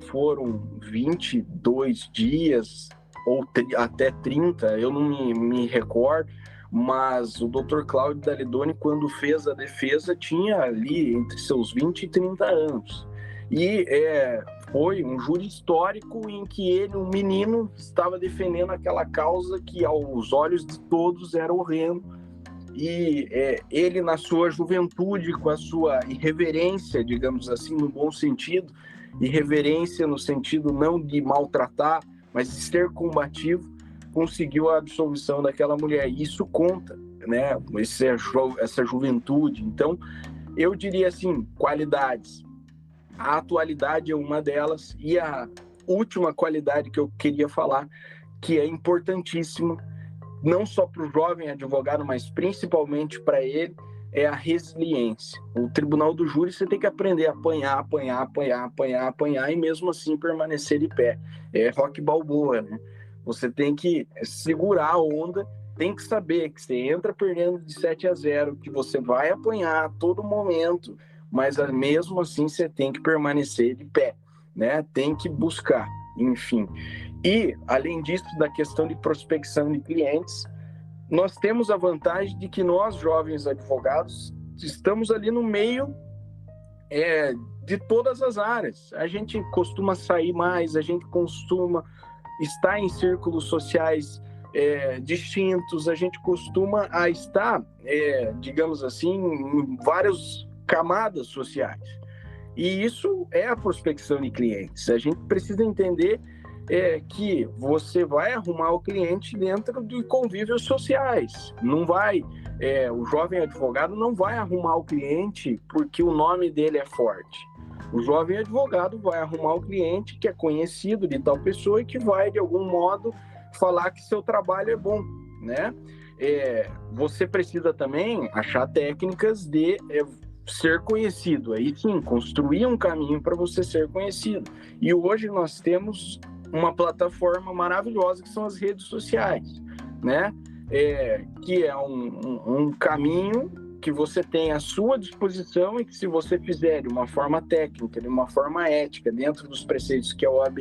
foram 22 dias ou até 30, eu não me recordo, mas o Dr. Cláudio Dalidoni, quando fez a defesa, tinha ali entre seus 20 e 30 anos. E foi um júri histórico em que ele, um menino, estava defendendo aquela causa que, aos olhos de todos, era horrendo. E ele, na sua juventude, com a sua irreverência, digamos assim, no bom sentido, irreverência no sentido não de maltratar, mas de ser combativo, conseguiu a absolvição daquela mulher. E isso conta, né? Essa juventude. Então, eu diria assim, qualidades. A atualidade é uma delas. E a última qualidade que eu queria falar, que é importantíssima, não só para o jovem advogado, mas principalmente para ele, é a resiliência. O tribunal do júri, você tem que aprender a apanhar e mesmo assim permanecer de pé. É Rock Balboa, né? Você tem que segurar a onda, tem que saber que você entra perdendo de 7-0, que você vai apanhar a todo momento, mas mesmo assim você tem que permanecer de pé, né? Tem que buscar, enfim. E, além disso, da questão de prospecção de clientes, nós temos a vantagem de que nós, jovens advogados, estamos ali no meio de todas as áreas. A gente costuma sair mais, a gente costuma estar em círculos sociais distintos, a gente costuma estar, digamos assim, em várias camadas sociais. E isso é a prospecção de clientes. A gente precisa entender que você vai arrumar o cliente dentro de convívios sociais. Não vai, o jovem advogado não vai arrumar o cliente porque o nome dele é forte. O jovem advogado vai arrumar o cliente que é conhecido de tal pessoa e que vai, de algum modo, falar que seu trabalho é bom, né? Você precisa também achar técnicas de ser conhecido, aí sim, construir um caminho para você ser conhecido. E hoje nós temos uma plataforma maravilhosa que são as redes sociais, né? Que é um caminho que você tem à sua disposição e que, se você fizer de uma forma técnica, de uma forma ética, dentro dos preceitos que a OAB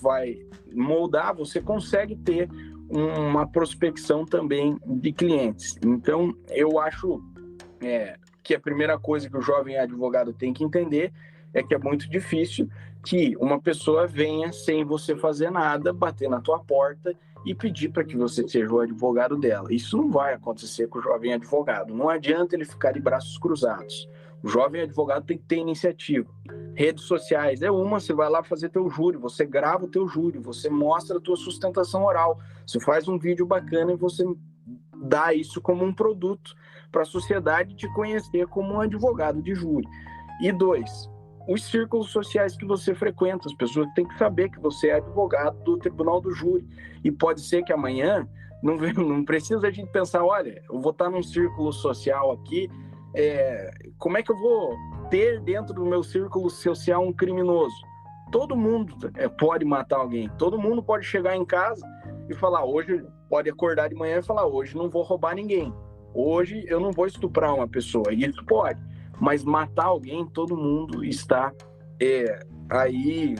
vai moldar, você consegue ter uma prospecção também de clientes. Então, eu acho que a primeira coisa que o jovem advogado tem que entender é que é muito difícil que uma pessoa venha sem você fazer nada, bater na tua porta e pedir para que você seja o advogado dela. Isso não vai acontecer com o jovem advogado. Não adianta ele ficar de braços cruzados. O jovem advogado tem que ter iniciativa. Redes sociais você vai lá fazer teu júri, você grava o teu júri, você mostra a tua sustentação oral, você faz um vídeo bacana e você dá isso como um produto para a sociedade te conhecer como um advogado de júri. E 2, os círculos sociais que você frequenta, as pessoas têm que saber que você é advogado do Tribunal do Júri. E pode ser que amanhã, não precisa a gente pensar, olha, eu vou estar num círculo social aqui, como é que eu vou ter dentro do meu círculo social um criminoso? Todo mundo pode matar alguém, todo mundo pode chegar em casa e falar, hoje, pode acordar de manhã e falar, hoje não vou roubar ninguém, hoje eu não vou estuprar uma pessoa, isso pode. Mas matar alguém, todo mundo está aí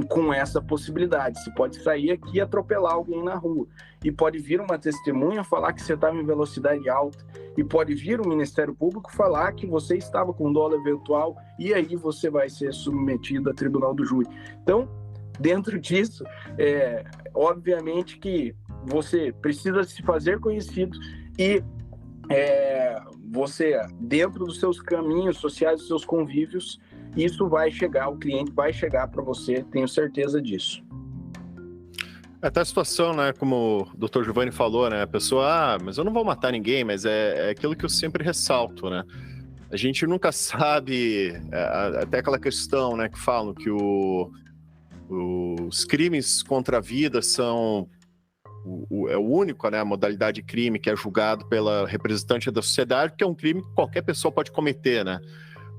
com essa possibilidade. Você pode sair aqui e atropelar alguém na rua. E pode vir uma testemunha falar que você estava em velocidade alta. E pode vir o Ministério Público falar que você estava com dolo eventual. E aí você vai ser submetido a Tribunal do Júri. Então, dentro disso, obviamente que você precisa se fazer conhecido e você, dentro dos seus caminhos sociais, dos seus convívios, isso vai chegar, o cliente vai chegar para você, tenho certeza disso. Até a situação, né, como o Dr. Giovanni falou, né, a pessoa, mas eu não vou matar ninguém, mas é aquilo que eu sempre ressalto, né, a gente nunca sabe, até aquela questão, né, que falam que os crimes contra a vida são é o único, né, a modalidade de crime que é julgado pela representante da sociedade, que é um crime que qualquer pessoa pode cometer, né?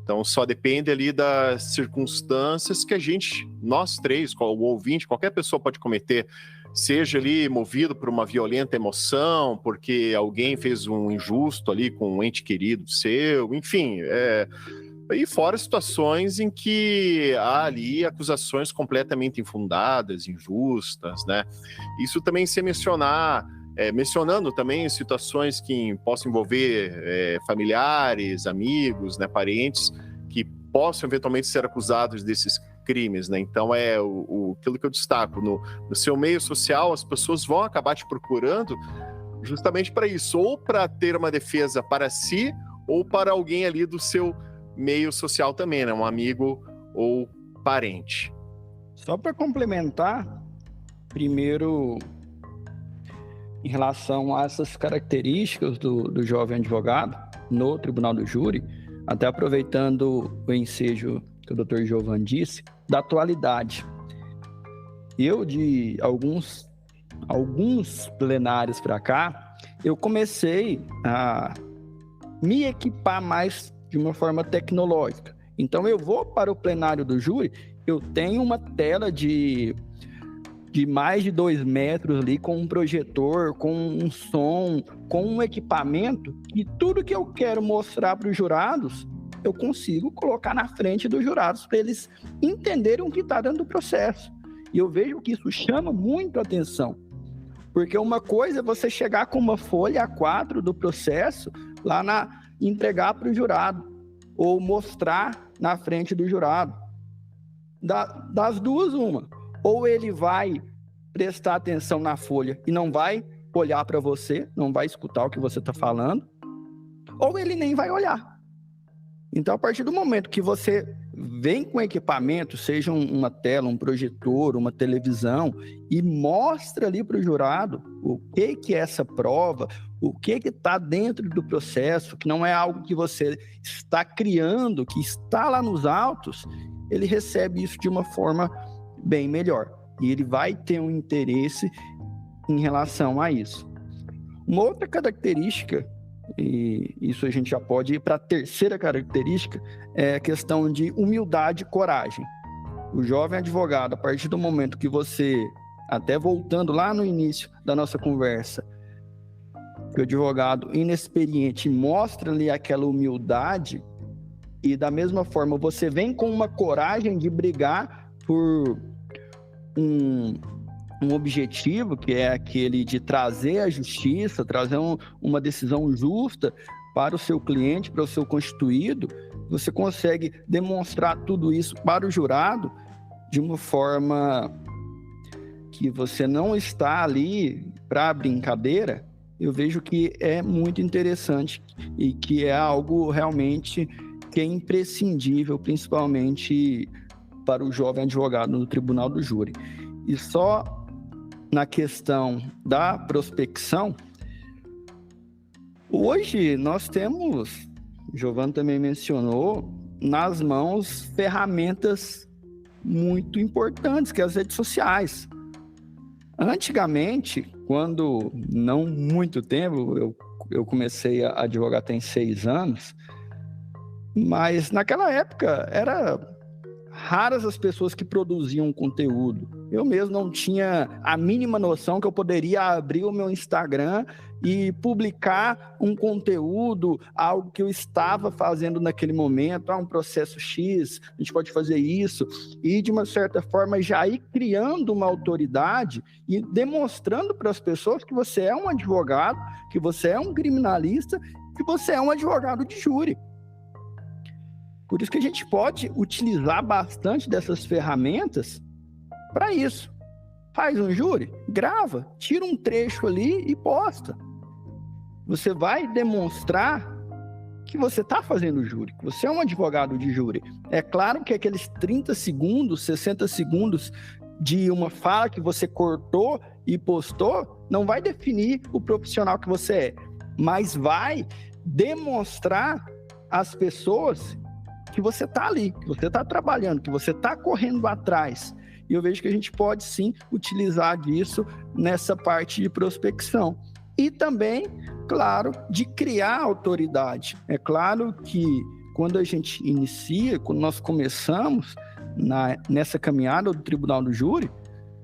Então só depende ali das circunstâncias que nós três, o ouvinte, qualquer pessoa pode cometer, seja ali movido por uma violenta emoção, porque alguém fez um injusto ali com um ente querido seu, enfim, e fora situações em que há ali acusações completamente infundadas, injustas, né? Isso também sem mencionando também situações que possam envolver familiares, amigos, né, parentes, que possam eventualmente ser acusados desses crimes, né? Então aquilo que eu destaco, no seu meio social, as pessoas vão acabar te procurando justamente para isso, ou para ter uma defesa para si, ou para alguém ali do seu meio social também, né? Um amigo ou parente. Só para complementar, primeiro, em relação a essas características do jovem advogado no Tribunal do Júri, até aproveitando o ensejo que o Dr. Giovanni disse, da atualidade. Eu, de alguns plenários para cá, eu comecei a me equipar mais de uma forma tecnológica. Então, eu vou para o plenário do júri, eu tenho uma tela de mais de 2 metros ali, com um projetor, com um som, com um equipamento, e tudo que eu quero mostrar para os jurados, eu consigo colocar na frente dos jurados, para eles entenderem o que está dentro do processo. E eu vejo que isso chama muito a atenção, porque uma coisa é você chegar com uma folha A4 do processo, entregar para o jurado, ou mostrar na frente do jurado. Das duas, uma. Ou ele vai prestar atenção na folha e não vai olhar para você, não vai escutar o que você está falando, ou ele nem vai olhar. Então, a partir do momento que você vem com equipamento, seja uma tela, um projetor, uma televisão, e mostra ali para o jurado o que é essa prova, o que está dentro do processo, que não é algo que você está criando, que está lá nos autos, ele recebe isso de uma forma bem melhor. E ele vai ter um interesse em relação a isso. Uma outra característica e isso a gente já pode ir para a terceira característica, é a questão de humildade e coragem. O jovem advogado, a partir do momento que você, até voltando lá no início da nossa conversa, que o advogado inexperiente mostra ali aquela humildade, e da mesma forma você vem com uma coragem de brigar por um objetivo, que é aquele de trazer a justiça, trazer uma decisão justa para o seu cliente, para o seu constituído, você consegue demonstrar tudo isso para o jurado de uma forma que você não está ali para brincadeira. Eu vejo que é muito interessante e que é algo realmente que é imprescindível, principalmente para o jovem advogado no tribunal do júri. E só na questão da prospecção, hoje nós temos, o Giovanni também mencionou, nas mãos ferramentas muito importantes, que é as redes sociais. Antigamente, quando não muito tempo, eu comecei a advogar tem 6 anos, mas naquela época era raras as pessoas que produziam conteúdo. Eu mesmo não tinha a mínima noção que eu poderia abrir o meu Instagram e publicar um conteúdo, algo que eu estava fazendo naquele momento, um processo X, a gente pode fazer isso, e de uma certa forma já ir criando uma autoridade e demonstrando para as pessoas que você é um advogado, que você é um criminalista, que você é um advogado de júri. Por isso que a gente pode utilizar bastante dessas ferramentas para isso. Faz um júri, grava, tira um trecho ali e posta. Você vai demonstrar que você está fazendo júri, que você é um advogado de júri. É claro que aqueles 30 segundos, 60 segundos de uma fala que você cortou e postou não vai definir o profissional que você é, mas vai demonstrar às pessoas que você está ali, que você está trabalhando, que você está correndo atrás. E eu vejo que a gente pode sim utilizar disso nessa parte de prospecção. E também, claro, de criar autoridade. É claro que quando a gente inicia, quando nós começamos nessa caminhada do Tribunal do Júri,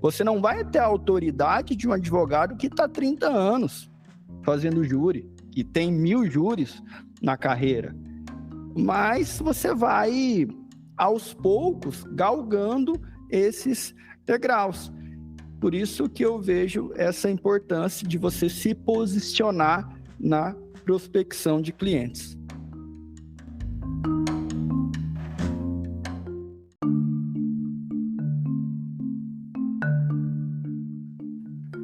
você não vai ter a autoridade de um advogado que está há 30 anos fazendo júri, que tem 1000 júris na carreira. Mas você vai, aos poucos, galgando esses degraus. Por isso que eu vejo essa importância de você se posicionar na prospecção de clientes.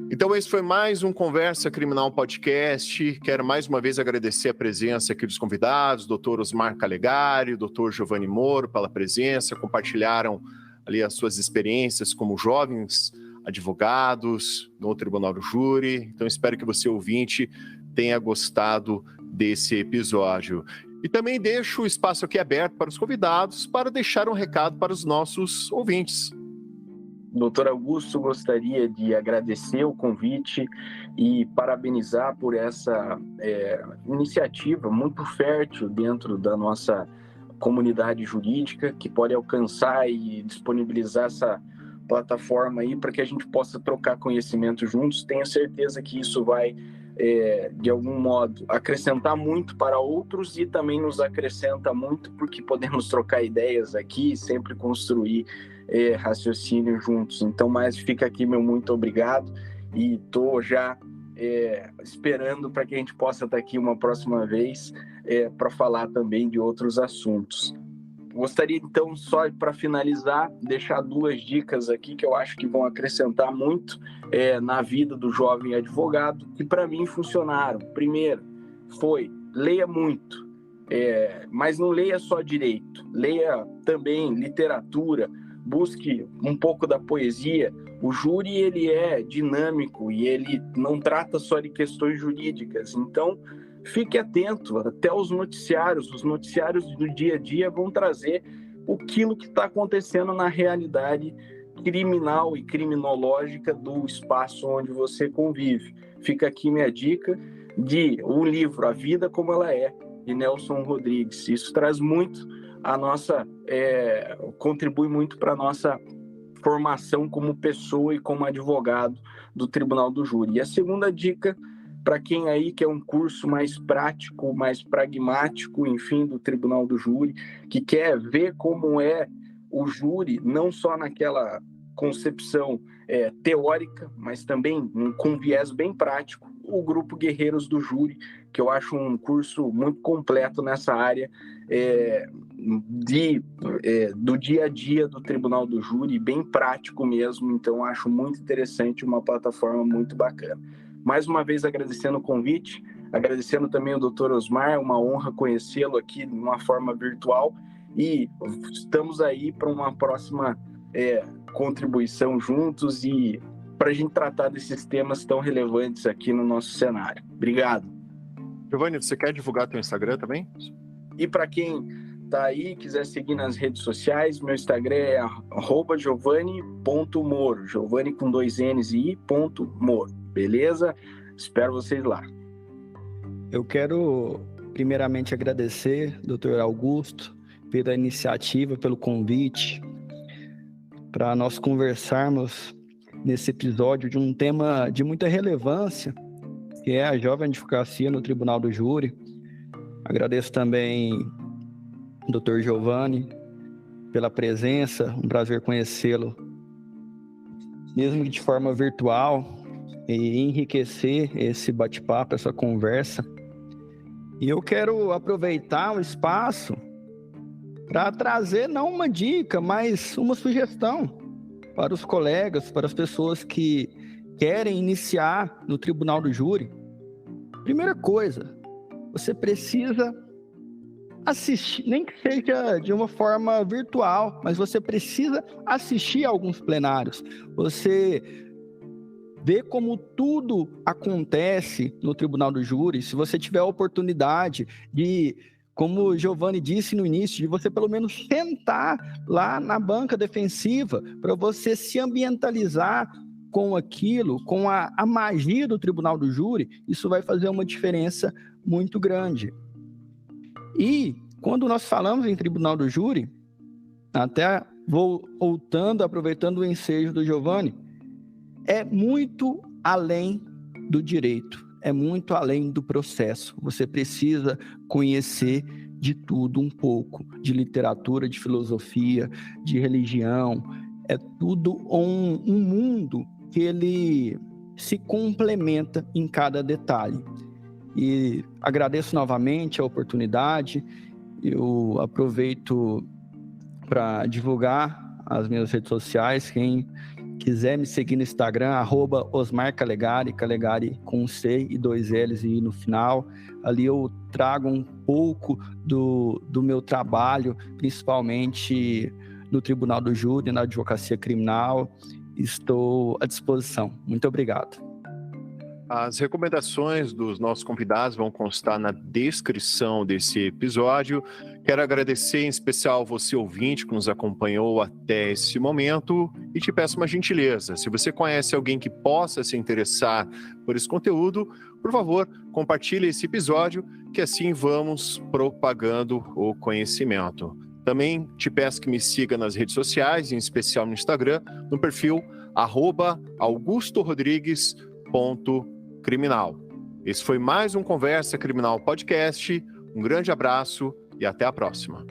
Então esse foi mais um Conversa Criminal Podcast. Quero mais uma vez agradecer a presença aqui dos convidados, doutor Osmar Calegari, doutor Giovanni Moro, pela presença, compartilharam ali as suas experiências como jovens advogados no Tribunal do Júri. Então espero que você, ouvinte, tenha gostado desse episódio. E também deixo o espaço aqui aberto para os convidados para deixar um recado para os nossos ouvintes. Doutor Augusto, gostaria de agradecer o convite e parabenizar por essa iniciativa muito fértil dentro da nossa comunidade jurídica, que pode alcançar e disponibilizar essa plataforma aí para que a gente possa trocar conhecimento juntos. Tenho certeza que isso vai, de algum modo, acrescentar muito para outros e também nos acrescenta muito porque podemos trocar ideias aqui e sempre construir raciocínio juntos. Então, mas fica aqui meu muito obrigado e estou já esperando para que a gente possa estar aqui uma próxima vez para falar também de outros assuntos. Gostaria então, só para finalizar, deixar 2 dicas aqui que eu acho que vão acrescentar muito na vida do jovem advogado, que para mim funcionaram. Primeiro, leia muito, mas não leia só direito, leia também literatura, busque um pouco da poesia. O júri, ele é dinâmico e ele não trata só de questões jurídicas. Então, fique atento até os noticiários. Os noticiários do dia a dia vão trazer aquilo que está acontecendo na realidade criminal e criminológica do espaço onde você convive. Fica aqui minha dica. de um livro, A Vida Como Ela É, de Nelson Rodrigues. Isso traz muito a nossa, contribui muito para a nossa formação como pessoa e como advogado do Tribunal do Júri. E a segunda dica, para quem aí quer um curso mais prático, mais pragmático, enfim, do Tribunal do Júri, que quer ver como é o júri, não só naquela concepção teórica, mas também com viés bem prático, o Grupo Guerreiros do Júri, que eu acho um curso muito completo nessa área do dia a dia do Tribunal do Júri, bem prático mesmo, então acho muito interessante, uma plataforma muito bacana. Mais uma vez agradecendo o convite, agradecendo também o Dr. Osmar, uma honra conhecê-lo aqui de uma forma virtual, e estamos aí para uma próxima contribuição juntos e para a gente tratar desses temas tão relevantes aqui no nosso cenário. Obrigado. Giovanni, você quer divulgar teu Instagram também? E para quem está aí, quiser seguir nas redes sociais, meu Instagram é @giovanni.moro, Giovanni com 2 N's e i.moro, beleza? Espero vocês lá. Eu quero primeiramente agradecer, Dr. Augusto, pela iniciativa, pelo convite, para nós conversarmos nesse episódio de um tema de muita relevância, que é a jovem advocacia no Tribunal do Júri. Agradeço também o Dr. Giovanni pela presença, um prazer conhecê-lo, mesmo que de forma virtual, e enriquecer esse bate-papo, essa conversa. E eu quero aproveitar o espaço para trazer não uma dica, mas uma sugestão para os colegas, para as pessoas que querem iniciar no Tribunal do Júri. Primeira coisa, você precisa assistir, nem que seja de uma forma virtual, mas você precisa assistir a alguns plenários. Você vê como tudo acontece no Tribunal do Júri. Se você tiver a oportunidade de, como o Giovanni disse no início, de você pelo menos sentar lá na banca defensiva para você se ambientalizar com aquilo, com a magia do Tribunal do Júri, isso vai fazer uma diferença muito grande. E quando nós falamos em Tribunal do Júri, até voltando, aproveitando o ensejo do Giovanni, é muito além do direito, é muito além do processo. Você precisa conhecer de tudo um pouco, de literatura, de filosofia, de religião. É tudo um mundo que ele se complementa em cada detalhe. E agradeço novamente a oportunidade. Eu aproveito para divulgar as minhas redes sociais. Quem quiser me seguir no Instagram, @OsmarCalegari, Calegari com C e 2 L's e I no final. Ali eu trago um pouco do meu trabalho, principalmente no Tribunal do Júri, na advocacia criminal. Estou à disposição. Muito obrigado. As recomendações dos nossos convidados vão constar na descrição desse episódio. Quero agradecer em especial você, ouvinte, que nos acompanhou até esse momento, e te peço uma gentileza. Se você conhece alguém que possa se interessar por esse conteúdo, por favor, compartilhe esse episódio, que assim vamos propagando o conhecimento. Também te peço que me siga nas redes sociais, em especial no Instagram, no perfil @AugustoRodrigues.criminal. Esse foi mais um Conversa Criminal Podcast. Um grande abraço e até a próxima.